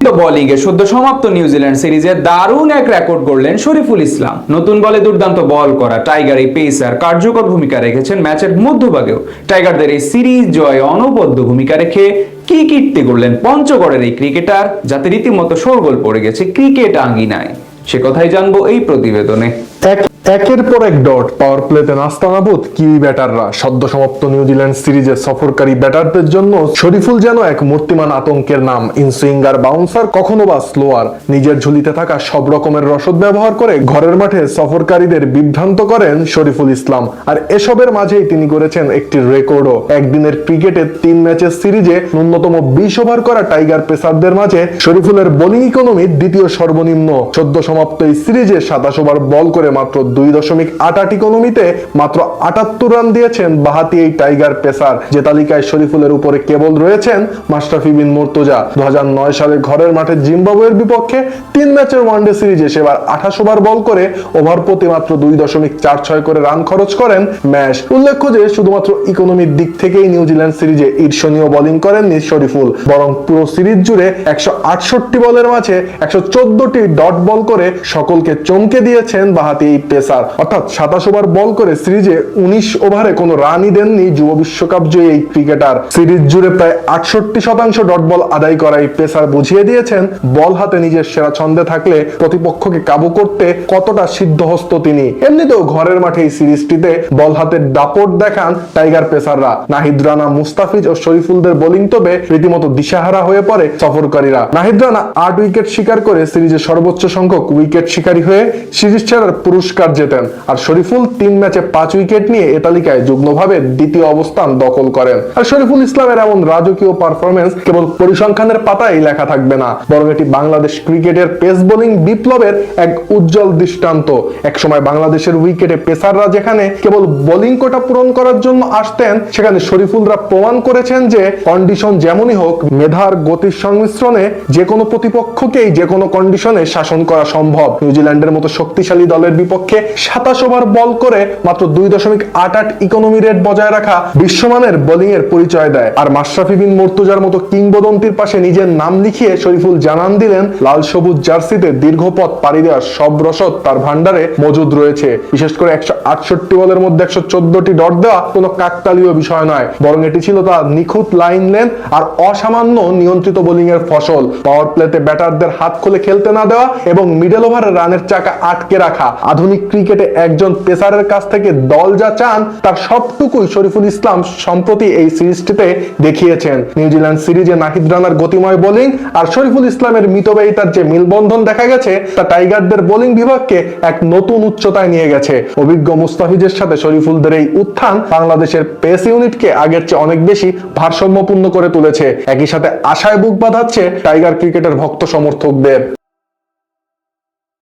বোলিংয়ে সদ্য সমাপ্ত নিউজিল্যান্ড সিরিজে দারুণ এক রেকর্ড গড়লেন শরীফুল ইসলাম। নতুন বলে দুর্দান্ত বল করা টাইগার এই পেসার কার্যকর ভূমিকা রেখেছেন ম্যাচের মধ্যভাগেও। টাইগারদের এই সিরিজ জয়ে অনবদ্য ভূমিকা রেখে কি কীর্তি গড়লেন পঞ্চগড়ের এই ক্রিকেটার, যাতে রীতিমতো শোরগোল পড়ে গেছে ক্রিকেট আঙ্গিনায়। সে কথাই জানবো এই প্রতিবেদনে। একের পর এক ডট পাওয়ার প্লেতে নাস্তানাবুদ কিউই ব্যাটাররা। সদ্য সমাপ্ত নিউজিল্যান্ড সিরিজের সফরকারী ব্যাটারদের জন্য শরীফুল যেন এক মূর্তিমান আতঙ্কের নাম। ইনসুইঙ্গার, বাউন্সার, কখনো বা স্লোয়ার, নিজের ঝুলিতে থাকা সব রকমের রসদ ব্যবহার করে ঘরের মাঠে সফরকারীদের বিভ্রান্ত করেন শরীফুল ইসলাম। আর এসবের মাঝেই তিনি করেছেন একটি রেকর্ডও। একদিনের ক্রিকেটে 3 ম্যাচের সিরিজে ন্যূনতম 20 ওভার করা টাইগার পেসারদের মাঝে শরীফুলের বোলিং ইকোনমি দ্বিতীয় সর্বনিম্ন। সদ্য সমাপ্ত এই সিরিজে 27 ওভার বল করে মাত্র 2.88 ইকোনমিতে মাত্র 78 রান দিয়েছেন বাহাতি এই টাইগার পেসার, যে তালিকায় শরীফুলের উপরে কেবল রয়েছেন মাশরাফি বিন মুর্তজা। 2009 সালে ঘরের মাঠে জিম্বাবুয়ের বিপক্ষে 3 ম্যাচের ওয়ানডে সিরিজে সেবার 28 ওভার বল করে ওভার প্রতি মাত্র 2.46 করে রান খরচ করেন ম্যাশ। উল্লেখ্য যে শুধুমাত্র ইকোনমির দিক থেকেই নিউজিল্যান্ড সিরিজে ঈর্ষণীয় বোলিং করেননি শরীফুল, বরং পুরো সিরিজ জুড়ে 168 বলের মাঝে 114টি ডট বল করে সকলকে চমকে দিয়েছেন বাহাতি এই পেসার। অর্থাৎ 27 ওভার বল করে সিরিজে 19 ওভারে কোনো রানই দেননি যুব বিশ্বকাপ জয়ী এই ক্রিকেটার। সিরিজ জুড়ে প্রায় 68% ডট বল আদায় করা এই পেসার বুঝিয়ে দিয়েছেন বল হাতে নিজের সেরা ছন্দে থাকলে প্রতিপক্ষকে কাবু করতে কতটা সিদ্ধহস্ত তিনি। এমনিতেও ঘরের মাঠে এই সিরিজটিতে বল হাতের দাপট দেখান টাইগার পেসাররা। নাহিদ রানা, মুস্তাফিজ ও শরীফুলদের বোলিং তবে রীতিমতো দিশাহারা হয়ে পড়ে সফরকারীরা। নাহিদ রানা 8 উইকেট শিকার করে সিরিজে সর্বোচ্চ সংখ্যক উইকেট শিকারী হয়ে সিরিজ সেরার পুরস্কার জেতেন। আর শরীফুল 3 ম্যাচে 5 উইকেট নিয়ে এ তালিকায় যুগ্মভাবে দ্বিতীয় অবস্থান দখল করেন। আর শরীফুল ইসলামের এমন রাজকীয় পারফরমেন্স কেবল পরিসংখ্যানের পাতায় লেখা থাকবে না, বরং এটি বাংলাদেশ ক্রিকেটের পেস বোলিং বিপ্লবের এক উজ্জ্বল দৃষ্টান্ত। একসময় বাংলাদেশের উইকেটে পেসাররা যেখানে কেবল বোলিং কোটা পূরণ করার জন্য আসতেন, সেখানে শরীফুলরা প্রমাণ করেছেন যে কন্ডিশন যেমনই হোক, মেধার গতির সংমিশ্রণে যে কোনো প্রতিপক্ষকেই যে কোনো কন্ডিশনে শাসন করা সম্ভব। নিউজিল্যান্ডের মতো শক্তিশালী দলের বিপক্ষে 27 ওভার বল করে মাত্র 2.88 ইকোনমি রেট বজায় রাখা বিশ্বমানের বোলিং এর পরিচয় দেয়। আর মাশরাফি বিন মুর্তজার মতো কিংবদন্তির পাশে নিজের নাম লিখিয়ে শরীফুল জানান দিলেন লাল সবুজ জার্সিতে দীর্ঘ পথ পাড়ি দেওয়ার সব রসদ তার ভান্ডারে মজুদ রয়েছে। বিশেষ করে 168 বলের মধ্যে 114টি ডট দেওয়া কোনো কাকতালীয় বিষয় নয়, বরং এটি ছিল তার নিখুঁত লাইন লেন আর অসামান্য নিয়ন্ত্রিত বোলিং এর ফসল। পাওয়ার প্লেতে ব্যাটারদের হাত খুলে খেলতে না দেওয়া এবং মিডল ওভারে রানের চাকা আটকে রাখা। আধুনিক ক্রিকেটে একজন পেসারের কাছ থেকে দল যা চান তার সবটুকুই শরীফুল ইসলাম সম্প্রতি এই সিরিজটিতে দেখিয়েছেন। নিউজিল্যান্ড সিরিজে নাহিদ রানার গতিময় বোলিং আর শরীফুল ইসলামের মিতব্যয়িতার যে মিলবন্ধন দেখা গেছে, তা টাইগারদের বোলিং বিভাগকে এক নতুন উচ্চতায় নিয়ে গেছে। অভিজ্ঞ মুস্তাফিজের সাথে শরীফুলদের এই উত্থান বাংলাদেশের পেস ইউনিটকে আগের চেয়ে অনেক বেশি ভারসাম্যপূর্ণ করে তুলেছে। একই সাথে আশায় বুক বাঁধাচ্ছে টাইগার ক্রিকেটের ভক্ত সমর্থকদের।